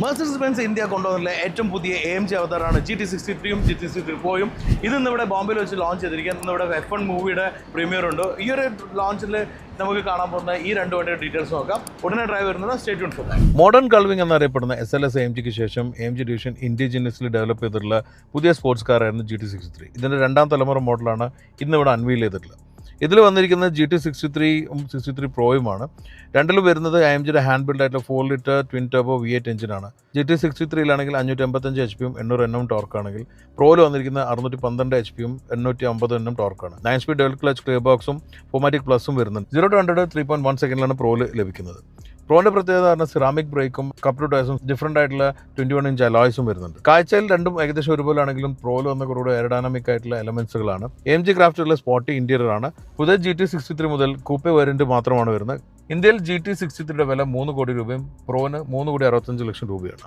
Mercedes Benz India കൊണ്ടുവന്നിട്ടുള്ള ഏറ്റവും പുതിയ AMG അവതാരമാണ് GT63-യും GT63 Proയും. ഇത് ഇന്നിവിടെ ബോംബെയിൽ വെച്ച് ലോഞ്ച് ചെയ്തിരിക്കുകയാണ്. ഇന്നിവിടെ F1 മൂവിയുടെ പ്രീമിയർ ഉണ്ട്. ഈ ഒരു ലോഞ്ചിൽ നമുക്ക് കാണാൻ പോകുന്ന ഈ രണ്ട് വണ്ടിയുടെ ഡീറ്റെയിൽസ് നോക്കാം. ഉടനെ ഡ്രൈവ് വരുന്നത് stay tune for that. Modern കൾവിംഗ് എന്നറിയപ്പെടുന്ന SLS AMGക്ക് ശേഷം AMG ഡിവിഷൻ ഇൻഡിജിനിയസ്ലി ഡെവലപ്പ് ചെയ്തിട്ടുള്ള പുതിയ സ്പോർട്സ് കാറായിരുന്നു GT63. ഇതിൻ്റെ രണ്ടാം തലമുറ മോഡലാണ് ഇന്നിവിടെ അൺവീൽ ചെയ്തിട്ടുള്ളത്. ഇതിൽ വന്നിരിക്കുന്നത് GT63-യും 63 Proയുമാണ്. രണ്ടിലും വരുന്നത് AMGയുടെ ഹാൻഡ് ബിൽഡ് ആയിട്ടുള്ള 4 ലിറ്റർ ട്വിൻ ടർബോ V8 എഞ്ചിനാണ്. GT63-ലാണെങ്കിൽ 585 HP-യും 800 Nm ടോർക്കാണെങ്കിൽ പ്രോയിൽ വന്നിരിക്കുന്നത് 612 HP-യും 850 Nm ടോർക്കാണ്. 9 speed dual clutch clear ബോക്സും 4മാറ്റിക് പ്ലസും വരുന്നുണ്ട്. 0-100 3.1 സെക്കൻഡിലാണ് പ്രോയിൽ ലഭിക്കുന്നത്. പ്രോന്റെ പ്രത്യേകത പറഞ്ഞാൽ സിറാമിക് ബ്രേക്കും കപ്പ് ടു ടയർസും ഡിഫറൻ്റ് ആയിട്ടുള്ള 21 ഇഞ്ച് അലോയ്സും വരുന്നുണ്ട്. കാഴ്ചയിൽ രണ്ടും ഏകദേശം ഒരുപോലെ ആണെങ്കിലും പ്രോയിൽ വന്ന കുറേ എയറോഡൈനാമിക് ആയിട്ടുള്ള എലമെന്റ്സുകളാണ്. AMG ക്രാഫ്റ്റുള്ള സ്പോർട്ടി ഇന്റീരിയർ ആണ്. പുതിയ GT63 മുതൽ കൂപ്പെ വേരിയന്റ് മാത്രമാണ് വരുന്നത്. ഇന്ത്യയിൽ GT63യുടെ വില 3 കോടി രൂപയും പ്രോന് 3,65,00,000 രൂപയാണ്.